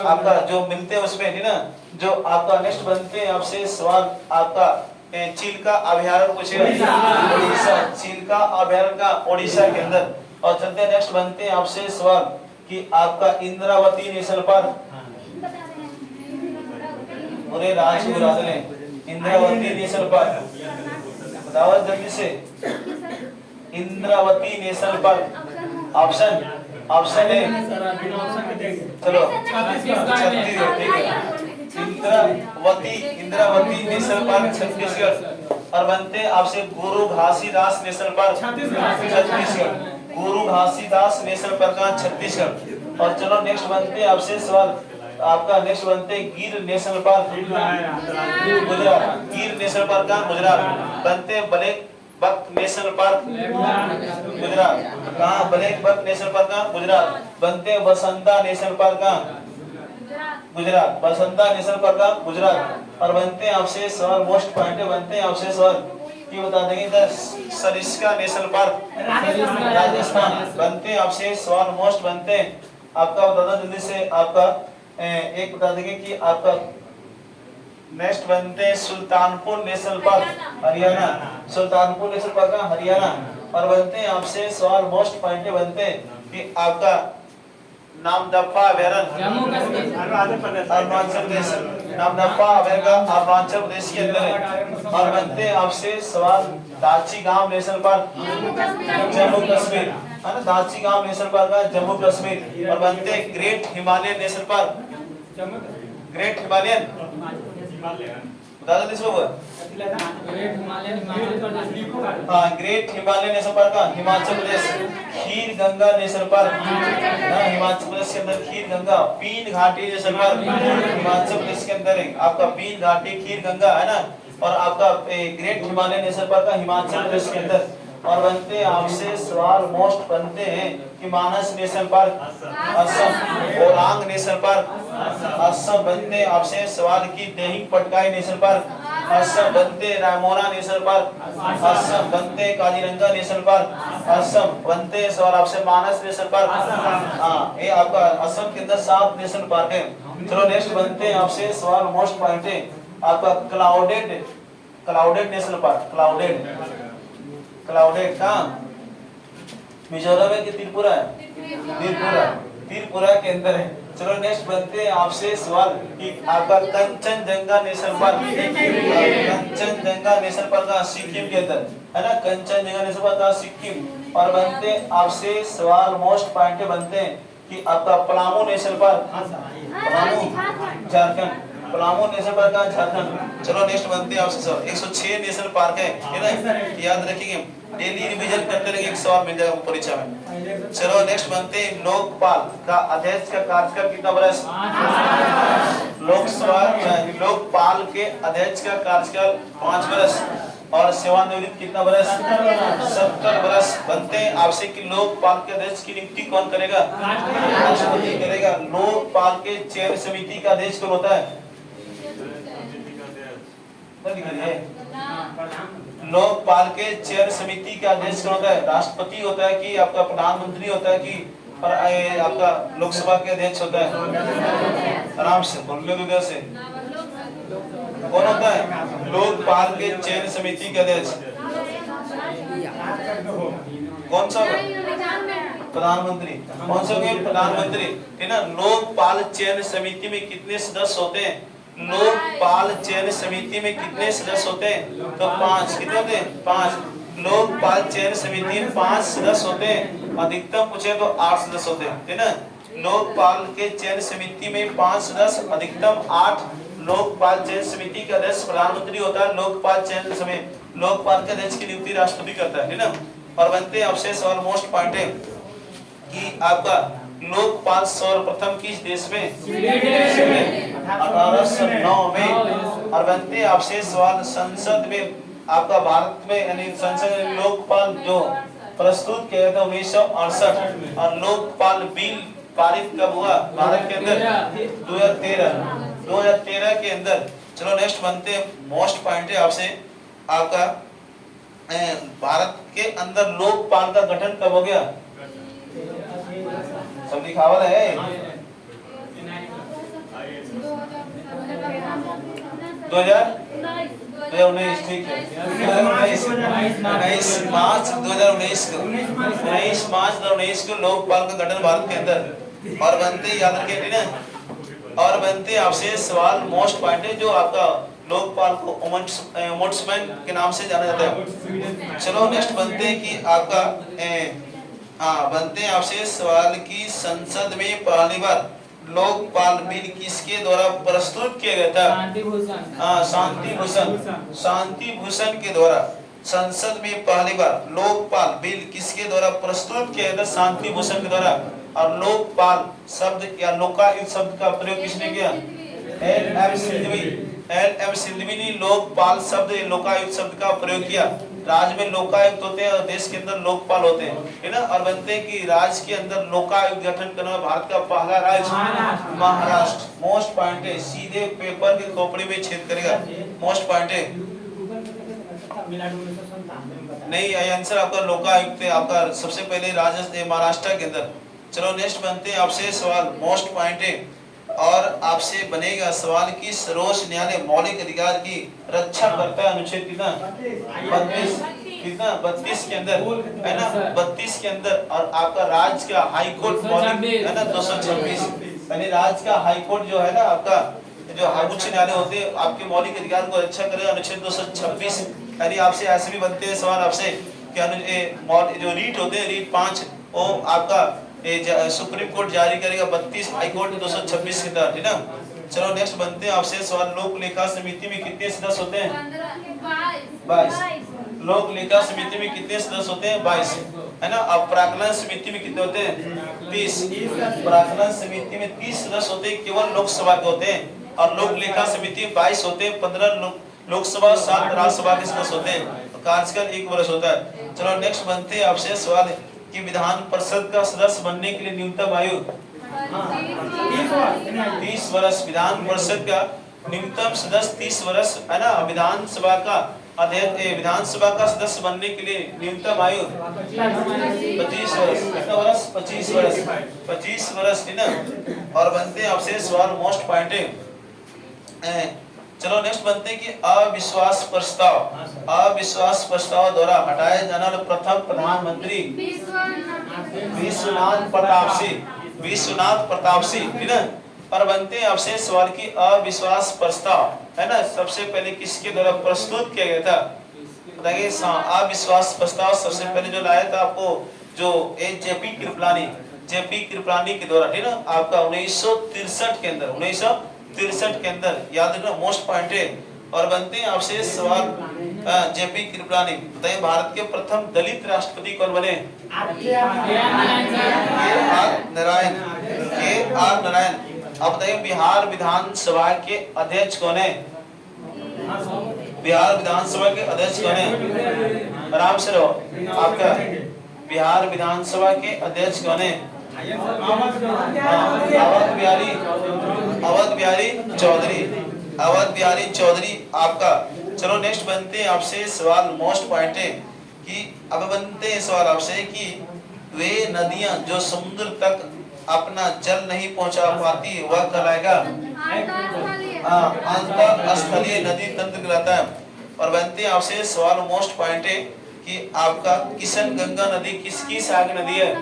आपका जो मिलते हैं उसमें, ठीक ना। जो आपका नेक्स्ट बनते हैं आपसे सवाल आपका चिल्का अभयारण्य पूछे ओडिशा, चिल्का अभयारण्य का ओडिशा के अंदर। और चलते नेक्स्ट बनते हैं आपसे सवाल कि आपका इंद्रावती नेशनल पार्क, पूरे राज्य ने इंद्रावती नेशनल पार्क बताओ जल्दी से। इंद्रावती नेशनल पार्क ऑप्शन है चलो छत्तीसगढ़, ठीक है। Indravati national park Chhattisgarh. और बनते आपसे गुरु घासीदास नेशनल पार्क छत्तीसगढ़, गुरु घासीदास नेशनल पार्क छत्तीसगढ़। और चलो नेक्स्ट बनते आपसे सवाल आपका नेक्स्ट बनते गिर नेशनल पार्क गुजरात, गिर नेशनल पार्क कहाँ गुजरात। बनते blackbuck national park Gujarat, कहाँ ब्लैक बक नेशनल पार्क कहाँ गुजरात। बनते बसंता नेशनल पार्क कहाँ गुजरात, बसंता नेशनल पार्क कहाँ गुजरात। और बनते आपसे सवाल मोस्ट पॉइंट बनते हैं आपसे सवाल कि बता देंगे सरिस्का नेशनल पार्क राजस्थान। बनते आपसे सवाल मोस्ट बनते आपका बता दो जल्दी से। आपका एक बता देंगे कि आपका नेक्स्ट बनते हैं Sultanpur national park Haryana, Sultanpur national park Haryana. और बनते हैं आपसे सवाल मोस्ट पॉइंट बनते हैं कि आपका नामदफा वेरन अरुणाचल प्रदेश, नामदफा वेरगा अरुणाचल प्रदेश के अंदर है। और बनते आपसे सवाल दाची गांव नेशनल पार्क जम्मू कश्मीर है ना, दाची गांव नेशनल पार्क है जम्मू कश्मीर। और बनते great Himalayan national park, great Himalayan बता दो इसको वो हाँ ग्रेट हिमालयन नेशनल पार्क का हिमाचल प्रदेश। खीर गंगा नेशनल पार्क हिमाचल प्रदेश के अंदर खीर गंगा। पीन घाटी नेशनल पार्क हिमाचल प्रदेश के अंदर है आपका पीन घाटी खीर गंगा है ना। और आपका ग्रेट हिमालयन नेशनल पार्क का हिमाचल प्रदेश के अंदर। और बनते आपसे सवाल मोस्ट बनते हैं कि Manas national park Assam, Orang national park Assam. बनते आपसे सवाल की देहिंग पटकाई नेशनल पार्क असम। बनते रायमोना नेशनल पार्क असम। बनते काजीरंगा नेशनल पार्क असम। बनते सवाल आपसे मानस नेशनल पार्क हाँ ये आपका असम के अंदर 7 नेशनल पार्क है। चलो नेक्स्ट बनते हैं आपसे सवाल मोस्ट पॉइंट है आपका क्लाउडेड नेशनल पार्क। क्लाउडेड कहाँ मिजोरम है कि त्रिपुरा है? त्रिपुरा के अंदर है। चलो नेक्स्ट बनते हैं आपसे सवाल कि आपका कंचनजंगा नेशनल पार्क का सिक्किम के अंदर है ना, कंचनजंगा नेशनल पार्क का सिक्किम। और बनते आपसे सवाल मोस्ट पॉइंट बनते हैं कि आपका Palamu national park Jharkhand, Palamu national park का झारखंड। चलो नेक्स्ट बनते हैं आपसे सवाल 106 नेशनल पार्क है ना, याद रखिए डेली रिवीजन करते रहेंगे, एक सवाल मिल जाएगा परीक्षा में। चलो नेक्स्ट बनते हैं लोकपाल का अध्यक्ष का कार्यकाल कितना वर्ष? लोकपाल के अध्यक्ष का कार्यकाल 5 वर्ष। और सेवानिवृत्त कितना वर्ष? 70 वर्ष। बनते हैं आपसे कि लोकपाल के अध्यक्ष की नियुक्ति कौन करेगा? राष्ट्रपति करेगा। लोकपाल के चयन समिति का अध्यक्ष कौन होता है? लोकपाल के चयन समिति का अध्यक्ष कौन होता है? राष्ट्रपति होता है कि आपका प्रधानमंत्री होता है कि आपका लोकसभा के अध्यक्ष होता है? आराम से बोल लो उधर से। कौन होता है? लोकपाल के चयन समिति के अध्यक्ष कौन सा होगा? प्रधानमंत्री। कौन सा होगा? प्रधानमंत्री है ना। लोकपाल चयन समिति में कितने सदस्य होते हैं? लोकपाल चयन समिति में कितने सदस्य होते हैं? तो 5। कितने होते हैं? 5। लोकपाल चयन समिति में 5 सदस्य होते हैं। अधिकतम पूछे तो 8 सदस्य होते हैं है ना। लोकपाल के चयन समिति में 5 सदस्य, अधिकतम 8। लोकपाल चयन समिति का अध्यक्ष प्रधानमंत्री होता है। लोकपाल के अध्यक्ष की नियुक्ति राष्ट्रपति करता है ना। और बनते हैं आपसे सवाल मोस्ट पॉइंट है कि आपका लोकपाल सर्वप्रथम किस देश में? 1809 में। और बनते हैं आपसे सवाल संसद में आपका भारत में यानी संसद में लोकपाल जो प्रस्तुत किया था 1968। और लोकपाल बिल पारित कब हुआ भारत के अंदर? 2013 के अंदर। चलो नेक्स्ट बनते हैं मोस्ट पॉइंट है आपसे आपका भारत के अंदर लोकपाल का गठन कब हो गया? सब लिखा हुआ है 2019 ठीक है 19 मार्च 2019 को लोकपाल का गठन भारत के अंदर। और बनते याद रखिए ना। और बनते आपसे सवाल मोस्ट पॉइंट है जो आपका लोकपाल को ओम्बुड्समैन के नाम से जाना जाता है। चलो नेक्स्ट बनते हैं कि आपका बनते हैं आपसे सवाल की संसद में पहली बार लोकपाल बिल किसके द्वारा प्रस्तुत किया गया था? शांति भूषण के द्वारा संसद में पहली बार लोकपाल बिल किसके द्वारा प्रस्तुत किया गया था? शांति भूषण के द्वारा। और लोकपाल शब्द या लोकायुक्त शब्द का प्रयोग किसने किया? एल.एम. सिंघवी ने लोकपाल शब्द लोकायुक्त शब्द का प्रयोग किया। राज्य में लोकायुक्त होते हैं और देश के अंदर लोकपाल होते हैं है ना। और बनते हैं कि राज्य के अंदर लोकायुक्त गठन करने वाला भारत का पहला राज्य महाराष्ट्र। मोस्ट पॉइंट है सीधे पेपर के खोपड़ी में छेद करेगा। मोस्ट पॉइंट है नहीं आंसर आपका लोकायुक्त है आपका सबसे पहले राज्य महाराष्ट्र के अंदर। चलो नेक्स्ट बनते हैं आपसे सवाल मोस्ट पॉइंट है और आपसे बनेगा सवाल की सर्वोच्च न्यायालय मौलिक अधिकार की रक्षा करता है। अनुच्छेद कितना? 32 कितना 32 के अंदर है ना, 32 के अंदर। और आपका राज्य का हाई कोर्ट मौलिक है ना 226, यानी राज्य का हाई कोर्ट जो है ना आपका जो उच्च न्यायालय होते हैं आपके मौलिक अधिकार को रक्षा करेगा, अनुच्छेद 226। यानी आपसे ऐसे भी बनते हैं सवाल आपसे कि जो रीट होते हैं रीट 5 वो आपका सुप्रीम कोर्ट जारी करेगा 32 हाई कोर्ट 226 के तहत, है ना। चलो नेक्स्ट बनते हैं आपसे सवाल, लोक लेखा समिति में कितने सदस्य होते हैं? 22। लोक लेखा समिति में कितने सदस्य होते हैं? 22, है ना। अब प्राक्कलन समिति में कितने होते हैं? 30। प्राक्कलन समिति में 30 सदस्य होते हैं, केवल लोकसभा के होते हैं। और लोक लेखा समिति 22 होते हैं, 15 लोकसभा 7 राज्यसभा के सदस्य होते हैं। कार्यकाल 1 वर्ष होता है। चलो नेक्स्ट बनते हैं आपसे सवाल कि विधान परिषद का सदस्य बनने के लिए न्यूनतम आयु 30 वर्ष। विधान परिषद का न्यूनतम सदस्य 30 वर्ष, है ना। विधानसभा का अध्यक्ष विधानसभा का सदस्य बनने के लिए न्यूनतम आयु 25 वर्ष। कितना वर्ष? 25 वर्ष। 25 वर्ष, है ना। और बनते हैं आपसे सवाल मोस्ट पॉइंट है। चलो नेक्स्ट बनते हैं कि अविश्वास प्रस्ताव द्वारा हटाए जाने वाले प्रथम प्रधानमंत्री विश्वनाथ प्रताप सिंह, है ना। और बनते हैं आपसे सवाल की अविश्वास प्रस्ताव, है ना, सबसे पहले किसके द्वारा प्रस्तुत किया गया था? बताइए। अविश्वास प्रस्ताव सबसे पहले जो लाया था आपको जो जेपी कृपलानी के द्वारा, है ना, आपका 1963 के अंदर, 1963 के अंदर, याद रखना मोस्ट पॉइंट है। और बनते हैं आपसे सवाल जेपी कृपलानी, बताइए भारत के प्रथम दलित राष्ट्रपति कौन बने? के.आर. नारायण। अब बताइए बिहार विधानसभा के अध्यक्ष कौन है? बिहार विधानसभा के अध्यक्ष कौन है? आराम से रहो। आपका बिहार विधानसभा के अध्यक्ष कौन है? अवध बिहारी चौधरी आपका। चलो नेक्स्ट बनते हैं आपसे सवाल मोस्ट पॉइंट है कि अब बनते हैं सवाल आपसे कि वे नदियां जो समुद्र तक अपना जल नहीं पहुंचा पाती वह कहलाएगा अंतःस्थलीय नदी तंत्र कहलाता है। और बनते हैं आपसे सवाल मोस्ट पॉइंट है कि आपका किशन गंगा नदी किसकी सहायक नदी है?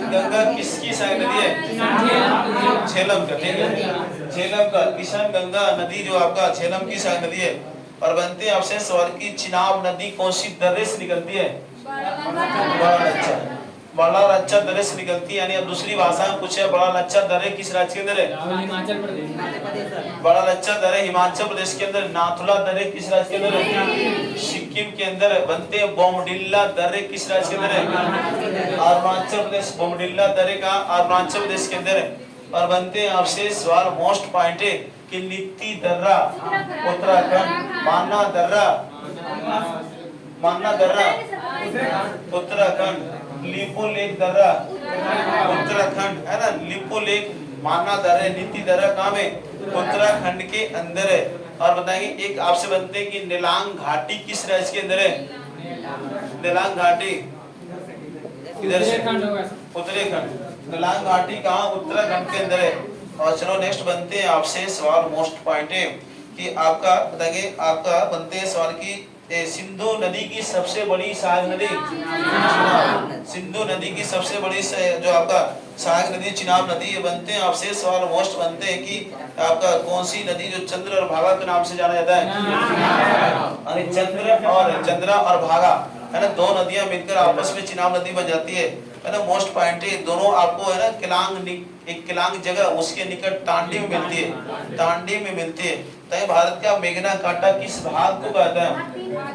गंगा किसकी सहायक नदी है? झेलम का, ठीक है, झेलम का। किशन गंगा नदी जो आपका झेलम की सहायक नदी है। और बनते हैं आपसे सवाल की चिनाब नदी कौन सी दर्रे से निकलती है? बड़ा लच्छा दर्रे से निकलती है। यानी अब दूसरी भाषा में पूछे बड़ा लच्छा दर्रे किस राज्य के अंदर है? हिमाचल प्रदेश। बड़ा लच्छा दर्रे हिमाचल प्रदेश के अंदर। नाथुला दर्रे किस राज्य के अंदर है? सिक्किम के अंदर। बनते हैं बोमडिल्ला दर्रे किस राज्य के अंदर है? अरुणाचल प्रदेश। बोमडिल्ला दर्रे का अरुणाचल प्रदेश के अंदर है। और बनते हैं आपसे सवाल मोस्ट पॉइंट है कि नीति दर्रा उत्तराखंड, माना दर्रा उत्तराखंड, लिपो लेक दर्रा उत्तराखंड, है ना। लिपो लेक, माना दर्रा, नीति दर्रा कहाँ में? उत्तराखंड के अंदर है। और बताएंगे एक आपसे बनते हैं कि नीलांग घाटी किस राज्य के अंदर है? नीलांग घाटी इधर से उत्तराखंड। नीलांग घाटी कहाँ? उत्तराखंड के अंदर है। और चलो नेक्स्ट बनते हैं आपसे सवाल मोस्ट पॉइंट है कि आपका बताएंगे आपका बनते हैं सवाल की सिंधु नदी की सबसे बड़ी सहायक नदी सिंधु नदी की सबसे बड़ी जो आपका सहायक नदी चिनाब नदी है। बनते हैं आपसे सवाल मोस्ट बनते हैं कि आपका कौन सी नदी जो चंद्र और भागा के नाम से जाना जाता है? अरे चंद्रा और भागा, है ना, दो नदियां मिलकर आपस में चिनाब नदी बन जाती है ना। मोस्ट पॉइंट है दोनों आपको, है ना, एक किलांग जगह उसके निकट टांडी में मिलती है। तो भारत का मेघना काटा किस भाग को कहता है?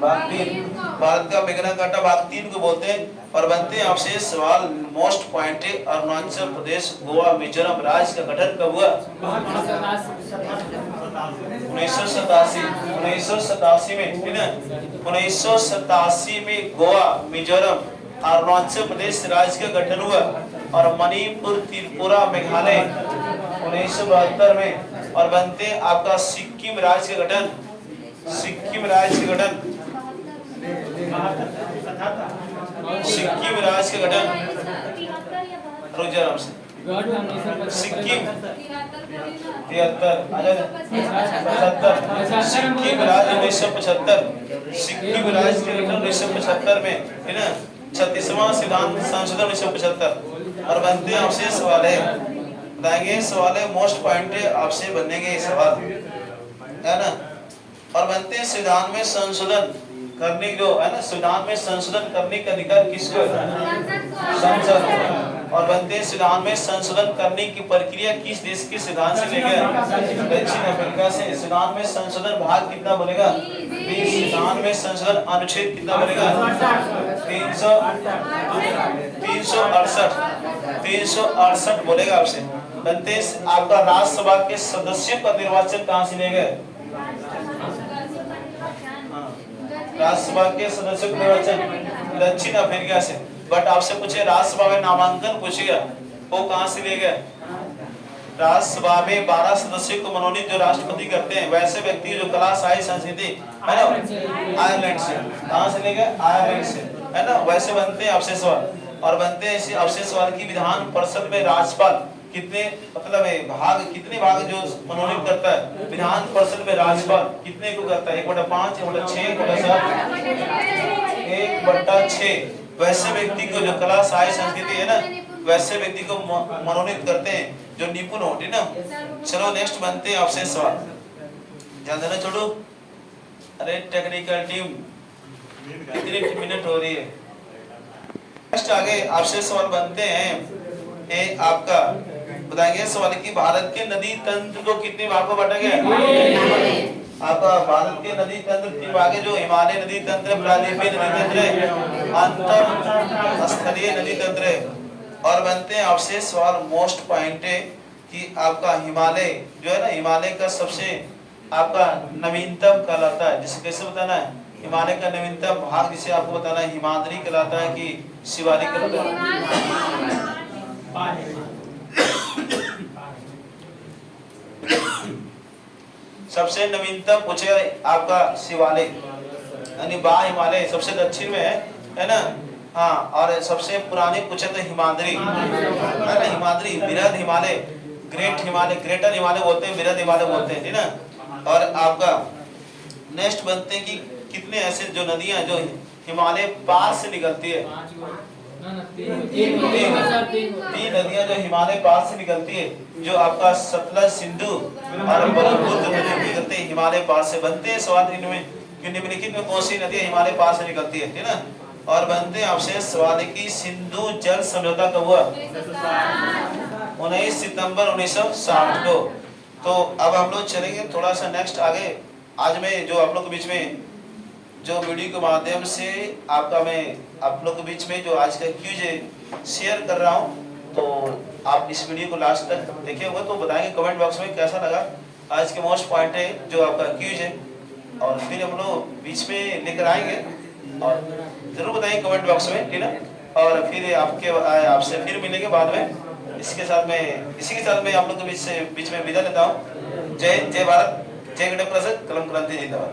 भाग 3। भारत का मेघना काटा भाग 3 को बोलते हैं। और बनते हैं आपसे सवाल मोस्ट पॉइंट है अरुणाचल प्रदेश, गोवा, मिजोरम राज्य का गठन कब हुआ? 1987 में, है ना। 1987 में गोवा, मिजोरम, अरुणाचल प्रदेश राज्य का गठन हुआ। और मणिपुर, त्रिपुरा, मेघालय 1972 में। और बनते आपका सिक्किम राज्य का गठन सिक्किम राज्य का गठन रुक जा आराम से। सिक्किम 73 सिक्किम राज्य 1975 सिक्किम राज्य के गठन 1975 में है ना 36वां संविधान संशोधन 1975 और बनते हैं आपसे सवाल है बताएंगे सवाल है मोस्ट पॉइंट आपसे बनेंगे सवाल है ना और बनते हैं संविधान में संशोधन करने जो है ना संविधान में संशोधन करने का अधिकार किसको है संसद और बनते हैं संविधान में संशोधन करने की प्रक्रिया किस देश के संविधान से लेकर दक्षिण अफ्रीका से संविधान में संशोधन भाग कितना बनेगा 20 संविधान में संशोधन अनुच्छेद कितना बनेगा 368 बोलेगा आपसे बनते आपका राज्यसभा के सदस्यों का निर्वाचन कहां से लेंगे राज्यसभा के सदस्यों का निर्वाचन दक्षिण अफ्रीका से बट आपसे पूछे राज्यसभा में नामांकन पूछेगा वो कहां से ले गए राज्यसभा में 12 सदस्यों को मनोनीत जो राष्ट्रपति करते हैं वैसे व्यक्ति जो कला साहित्य संस्कृति है ना आयरलैंड से कहां से ले गए आयरलैंड से है ना वैसे बनते हैं आपसे सवाल और बनते हैं इसी आपसे सवाल की विधान परिषद में राज्यपाल कितने मतलब है भाग कितने भाग जो मनोनीत करता है विधान परिषद में राज्यपाल कितने को करता है 1/5 1/6 1/7 वैसे व्यक्ति को जो कला साहित्य संस्कृति है ना वैसे व्यक्ति को मनोनीत करते हैं जो निपुण होते ना चलो नेक्स्ट बनते हैं आपसे सवाल ध्यान देना छोड़ो अरे टेक्निकल टीम कितनी मिनट हो रही है नेक्स्ट आगे आपसे सवाल बनते हैं एक आपका बताएंगे सवाल की भारत के नदी तंत्र को कितने भागों में बांटा गया आपका भारत के नदी तंत्र 3 भाग है जो हिमालय नदी तंत्र प्रायद्वीपीय नदी तंत्र अंतर स्थलीय नदी तंत्र और बनते हैं आपसे सवाल मोस्ट पॉइंट है कि आपका हिमालय जो है ना हिमालय का सबसे आपका नवीनतम कहलाता है जिसे कैसे बताना है हिमालय का नवीनतम भाग जिसे आपको बताना है हिमाद्री कहलाता है कि शिवालिक कहलाता है सबसे नवीनतम पूछे आपका शिवालिक यानी बाह हिमालय सबसे दक्षिण में है ना हाँ और सबसे पुराने पूछे तो हिमाद्री है ना हिमाद्री बृहद हिमालय ग्रेटर हिमालय बोलते हैं बृहद हिमालय बोलते हैं ठीक ना और आपका नेक्स्ट बनते हैं कि कितने ऐसे जो नदियां जो हिमालय पार से निकलती है तीन नदियां जो हिमालय पास से निकलती है जो आपका सतलज सिंधु और ब्रह्मपुत्र नदी निकलते हैं हिमालय पास से बनते हैं सवाल इनमें कि निम्नलिखित में कौन सी नदियां हिमालय पास से निकलती है ठीक ना और बनते हैं आपसे सवाल की सिंधु जल समझौता कब हुआ 19 सितंबर 1960 को तो अब हम लोग चलेंगे थोड़ा सा नेक्स्ट आगे आज मैं जो आप लोग के बीच में जो वीडियो के माध्यम से आपका मैं आप लोग के बीच में जो आज का क्यूज शेयर कर रहा हूं तो आप इस वीडियो को लास्ट तक देखे होंगे तो बताएंगे कमेंट बॉक्स में कैसा लगा आज के मोस्ट पॉइंट है जो आपका क्यूज है और फिर हम लोग बीच में लेकर आएंगे और जरूर बताएंगे कमेंट बॉक्स में ठीक है और फिर आपसे फिर मिलेंगे बाद में इसी के साथ मैं आप लोग के बीच में विदा लेता हूँ जय भारत जय गणेश प्रसाद कलम क्रांति जिंदाबाद।